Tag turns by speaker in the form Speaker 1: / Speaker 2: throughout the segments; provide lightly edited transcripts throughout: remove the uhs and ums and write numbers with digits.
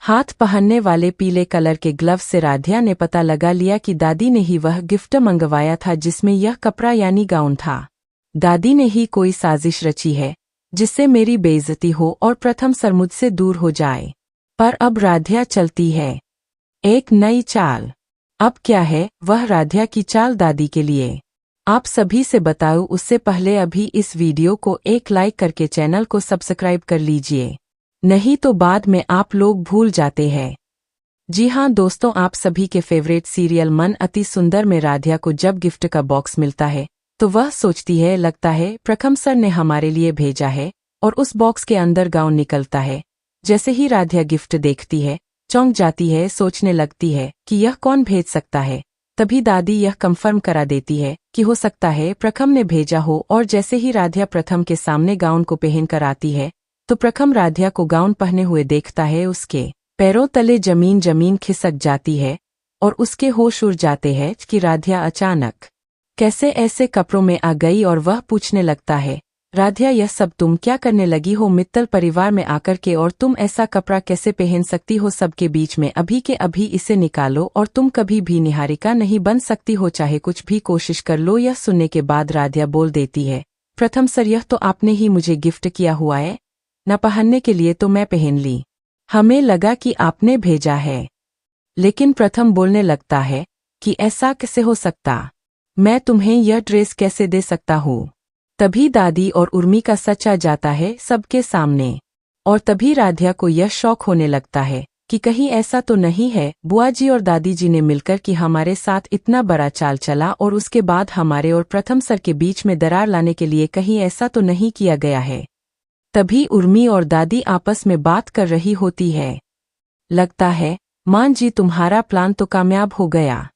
Speaker 1: हाथ पहनने वाले पीले कलर के ग्लव से राध्या ने पता लगा लिया कि दादी ने ही वह गिफ्ट मंगवाया था जिसमें यह कपड़ा यानी गाउन था। दादी ने ही कोई साजिश रची है जिससे मेरी बेइज्जती हो और प्रथम सर मुझसे दूर हो जाए। पर अब राध्या चलती है एक नई चाल। अब क्या है वह राध्या की चाल दादी के लिए? आप सभी से बताऊं उससे पहले अभी इस वीडियो को एक लाइक करके चैनल को सब्सक्राइब कर लीजिए, नहीं तो बाद में आप लोग भूल जाते हैं। जी हाँ दोस्तों, आप सभी के फेवरेट सीरियल मन अति सुंदर में राध्या को जब गिफ्ट का बॉक्स मिलता है तो वह सोचती है लगता है प्रथम सर ने हमारे लिए भेजा है, और उस बॉक्स के अंदर गाउन निकलता है। जैसे ही राध्या गिफ्ट देखती है चौंक जाती है, सोचने लगती है कि यह कौन भेज सकता है। तभी दादी यह कंफर्म करा देती है कि हो सकता है प्रथम ने भेजा हो, और जैसे ही राध्या प्रथम के सामने गाउन को पहन कर आती है तो प्रथम राध्या को गाउन पहने हुए देखता है। उसके पैरों तले जमीन खिसक जाती है और उसके होश उड़ जाते हैं कि राध्या अचानक कैसे ऐसे कपड़ों में आ गई, और वह पूछने लगता है राध्या यह सब तुम क्या करने लगी हो मित्तल परिवार में आकर के, और तुम ऐसा कपड़ा कैसे पहन सकती हो सबके बीच में? अभी के अभी इसे निकालो, और तुम कभी भी निहारिका नहीं बन सकती हो, चाहे कुछ भी कोशिश कर लो। यह सुनने के बाद राध्या बोल देती है प्रथम सर यह तो आपने ही मुझे गिफ्ट किया हुआ है न, पहनने के लिए तो मैं पहन ली, हमें लगा कि आपने भेजा है। लेकिन प्रथम बोलने लगता है कि ऐसा कैसे हो सकता, मैं तुम्हें यह ड्रेस कैसे दे सकता हूँ? तभी दादी और उर्मी का सच आ जाता है सबके सामने, और तभी राध्या को यह शौक होने लगता है कि कहीं ऐसा तो नहीं है बुआ जी और दादी जी ने मिलकर कि हमारे साथ इतना बड़ा चाल चला, और उसके बाद हमारे और प्रथम सर के बीच में दरार लाने के लिए कहीं ऐसा तो नहीं किया गया है। तभी उर्मी और दादी आपस में बात कर रही होती है। लगता है मां जी तुम्हारा प्लान तो कामयाब हो गया,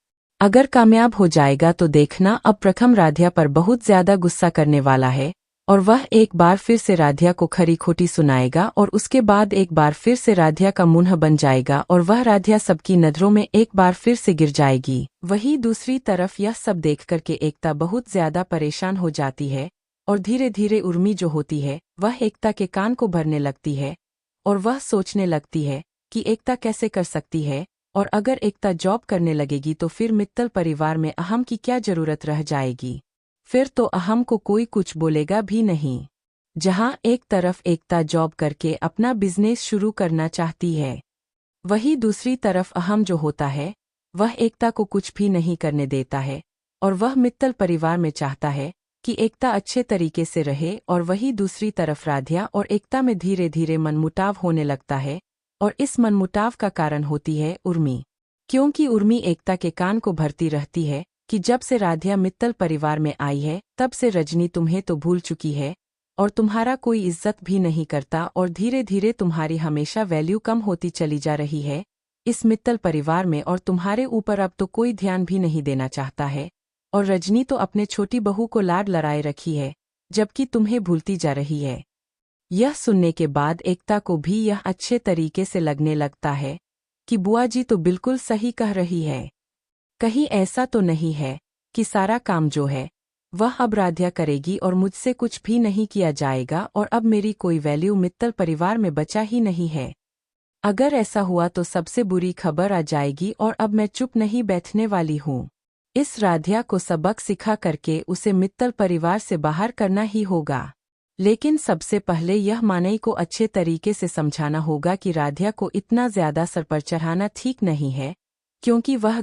Speaker 1: अगर कामयाब हो जाएगा तो देखना अब प्रथम राध्या पर बहुत ज्यादा गुस्सा करने वाला है, और वह एक बार फिर से राध्या को खरी खोटी सुनाएगा, और उसके बाद एक बार फिर से राध्या का मुंह बन जाएगा, और वह राध्या सबकी नजरों में एक बार फिर से गिर जाएगी। वहीं दूसरी तरफ यह सब देख करके एकता बहुत ज्यादा परेशान हो जाती है, और धीरे धीरे उर्मी जो होती है वह एकता के कान को भरने लगती है, और वह सोचने लगती है कि एकता कैसे कर सकती है, और अगर एकता जॉब करने लगेगी तो फिर मित्तल परिवार में अहम की क्या जरूरत रह जाएगी? फिर तो अहम को कोई कुछ बोलेगा भी नहीं। जहां एक तरफ एकता जॉब करके अपना बिजनेस शुरू करना चाहती है, वहीं दूसरी तरफ अहम जो होता है वह एकता को कुछ भी नहीं करने देता है, और वह मित्तल परिवार में चाहता है कि एकता अच्छे तरीके से रहे। और वहीं दूसरी तरफ राध्या और एकता में धीरे धीरे मनमुटाव होने लगता है, और इस मनमुटाव का कारण होती है उर्मी, क्योंकि उर्मी एकता के कान को भरती रहती है कि जब से राध्या मित्तल परिवार में आई है तब से रजनी तुम्हें तो भूल चुकी है, और तुम्हारा कोई इज्जत भी नहीं करता, और धीरे धीरे तुम्हारी हमेशा वैल्यू कम होती चली जा रही है इस मित्तल परिवार में, और तुम्हारे ऊपर अब तो कोई ध्यान भी नहीं देना चाहता है, और रजनी तो अपने छोटी बहू को लाड लड़ाए रखी है जबकि तुम्हें भूलती जा रही है। यह सुनने के बाद एकता को भी यह अच्छे तरीके से लगने लगता है कि बुआ जी तो बिल्कुल सही कह रही है, कहीं ऐसा तो नहीं है कि सारा काम जो है वह अब राध्या करेगी और मुझसे कुछ भी नहीं किया जाएगा, और अब मेरी कोई वैल्यू मित्तल परिवार में बचा ही नहीं है। अगर ऐसा हुआ तो सबसे बुरी खबर आ जाएगी, और अब मैं चुप नहीं बैठने वाली हूँ। इस राध्या को सबक सिखा करके उसे मित्तल परिवार से बाहर करना ही होगा। लेकिन सबसे पहले यह मानई को अच्छे तरीके से समझाना होगा कि राध्या को इतना ज्यादा सर पर चढ़ाना ठीक नहीं है, क्योंकि वह